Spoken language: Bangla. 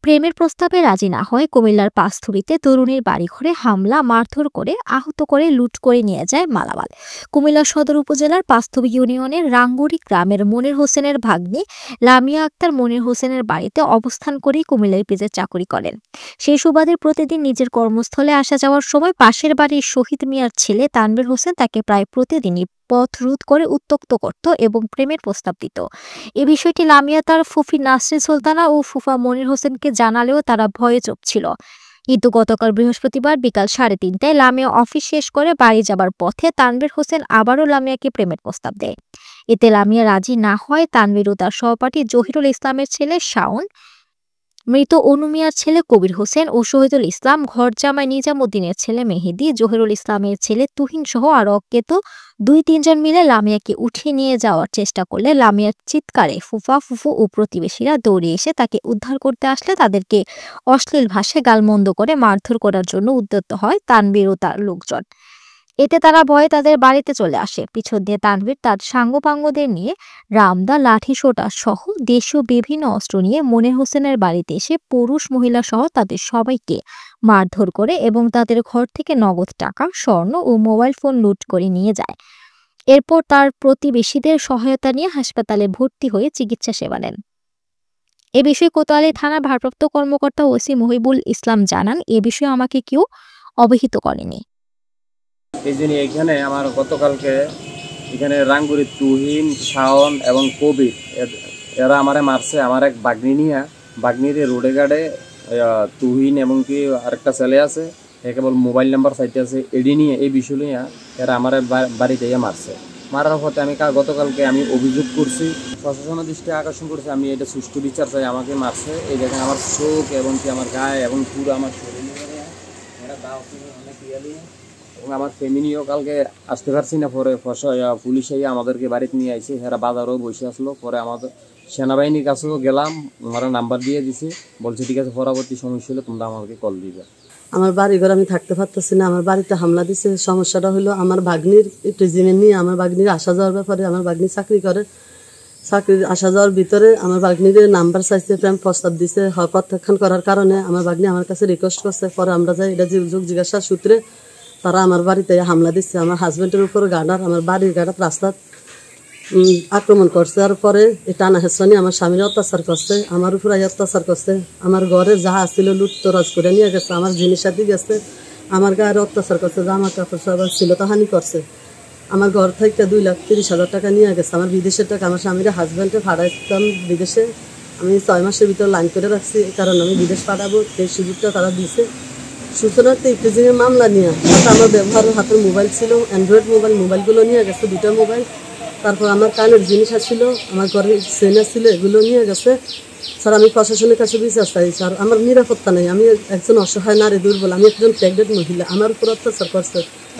প্রেমের প্রস্তাবে রাজি না হয় কুমিল্লার পাঁচথুরীতে তরুণীর বাড়িঘরে হামলা, মারধর করে আহত করে লুট করে নিয়ে যায় মালামাল। কুমিল্লা সদর উপজেলার পাঁচথুবী ইউনিয়নের রাঙ্গুড়ি গ্রামের মনির হোসেনের ভাগ্নি লামিয়া আক্তার মনির হোসেনের বাড়িতে অবস্থান করেই কুমিল্লা এলপিজিতে চাকরি করেন। সেই সুবাদে প্রতিদিন নিজের কর্মস্থলে আসা যাওয়ার সময় পাশের বাড়ির শহীদ মিয়ার ছেলে তানভীর হোসেন তাকে প্রায় প্রতিদিনই পথ রোধ করে উত্ত্যক্ত করত এবং প্রেমের প্রস্তাব দিত। এ বিষয়টি লামিয়া তার ফুফি নাসরিন সুলতানা ও ফুফা মনির হোসেনকে জানালেও তারা ভয়ে চুপ ছিল। কিন্তু গতকাল বৃহস্পতিবার বিকাল 3:30টায় লামিয়া অফিস শেষ করে বাড়ি যাবার পথে তানভীর হোসেন আবারও লামিয়াকে প্রেমের প্রস্তাব দেয়। এতে লামিয়া রাজি না হয় তানভীর ও তার সহপাঠী জহিরুল ইসলামের ছেলে শাওন, মৃত অনু মিয়ার ছেলে কবির হোসেন ও শহীদুল ইসলাম, ঘরজামাই নিজামুদ্দিনের ছেলে মেহেদী, জহিরুল ইসলামের ছেলে তুহিন সহ আরো অজ্ঞাত 2-3 জন মিলে লামিয়াকে উঠিয়ে নিয়ে যাওয়ার চেষ্টা করলে লামিয়ার চিৎকারে ফুফা, ফুফু ও প্রতিবেশীরা দৌড়ে এসে তাকে উদ্ধার করতে আসলে তাদেরকে অশ্লীল ভাষায় গালমন্দ করে মারধর করার জন্য উদ্যত হয় তানভীর ও তার লোকজন। এতে তারা ভয়ে তাদের বাড়িতে চলে আসে। পিছন দিয়ে তানভীর তার সাঙ্গপাঙ্গদের নিয়ে রামদা, লাঠি সোটা সহ দেশীয় বিভিন্ন অস্ত্র নিয়ে মনির হোসেনের বাড়িতে এসে পুরুষ মহিলা সহ তাদের সবাইকে মারধর করে এবং তাদের ঘর থেকে নগদ টাকা, স্বর্ণ ও মোবাইল ফোন লুট করে নিয়ে যায়। এরপর তার প্রতিবেশীদের সহায়তা নিয়ে হাসপাতালে ভর্তি হয়ে চিকিৎসা সেবা নেন। এ বিষয়ে কোতোয়ালি থানার ভারপ্রাপ্ত কর্মকর্তা ওসি মহিবুল ইসলাম জানান, এ বিষয়ে আমাকে কেউ অবহিত করেনি। এই জন্য এখানে আমার গতকালকে এখানে রাঙ্গুরি তুহিন, শাওন এবং কবির এরা আমারে মারছে। আমার এক বাগনি নিয়ে বাগনির রোডে গাড়ে তুহিন এবং কি আরেকটা ছেলে আছে, কেবল মোবাইল নাম্বার চাইতে আছে, এডি নিয়ে এই বিষয় নিয়ে এরা আমার বাড়িতে মারছে। মারার পথে আমি গতকালকে আমি অভিযোগ করছি, প্রশাসনের দৃষ্টি আকর্ষণ করছি, আমি এটা সুষ্ঠু বিচার চাই। আমাকে মারছে, এই দেখেন আমার চোখ এবং কি আমার গায়ে এবং পুরো আমার শরীরে এরা দাও অনেক ইয়ালি এবং আমার ফ্যামিলিও কালকে আসতে পারছি না। পরে পুলিশ আইয়া আমাদেরকে বাড়িতে নিয়ে আইছে, এরা বাজারও বসে আসলো। পরে আমাদের সেনাবাহিনীর কাছেও গেলাম, আমার নাম্বার দিয়ে দিছে, বলছে ঠিক আছে পরবর্তী সমস্যা হলে তোমরা আমাকে কল দিবে। আমার বাড়ি ঘর আমি থাকতে পারতেছি না, আমার বাড়িতে হামলা দিছে। সমস্যাটা হলো আমার ভাগ্নির একটু জিনিস নিয়ে আমার ভাগ্নির আসা যাওয়ার ব্যাপারে, আমার ভাগ্নি চাকরি করে, চাকরির আসা যাওয়ার ভিতরে আমার ভাগ্নির নাম্বার চাইছে, প্রেম প্রস্তাব দিছে। প্রত্যাখ্যান করার কারণে আমার ভাগ্নি আমার কাছে রিকোয়েস্ট করছে। পরে আমরা যাই, এটা যোগ জিজ্ঞাসার সূত্রে তারা আমার বাড়িতে হামলা দিচ্ছে। আমার হাজব্যান্ডের উপর গার্ডার, আমার বাড়ির গার্ডার রাস্তায় আক্রমণ করছে। আর পরে এই টানা হেসনি আমার স্বামীর অত্যাচার করছে, আমার উপরে অত্যাচার করছে। আমার ঘরে যা ছিল লুটতরাজ করে নিয়ে গেছে, আমার জিনিসাদি গেছে, আমার গায়ে অত্যাচার করছে, জামা কাপড় সব ছিল তা হানি করছে। আমার ঘর থেকে 2,30,000 টাকা নিয়ে গেছে, আমার বিদেশের টাকা। আমার স্বামীর হাজব্যান্ডে পাঠাইতাম বিদেশে, আমি 6 মাসের ভিতরে লাইন করে রাখছি, কারণ আমি বিদেশ পাঠাবো, সেই সুযোগটা তারা দিছে। সূচনাতে ইফতেজিংয়ের মামলা নিয়ে আমার ব্যবহার হাতের মোবাইল ছিল, অ্যান্ড্রয়েড মোবাইলগুলো নিয়ে গেছে, 2টা মোবাইল। তারপর আমার কানের জিনিস ছিল, আমার ঘরের চেনা ছিল, এগুলো নিয়ে গেছে। স্যার আমি প্রশাসনের কাছে বিচার চাই স্যার, আমার নিরাপত্তা নেই। আমি একজন অসহায় নারী, দুর্বল, আমি একজন প্রেগনেন্ট মহিলা, আমার উপর অত্যাচার করছে।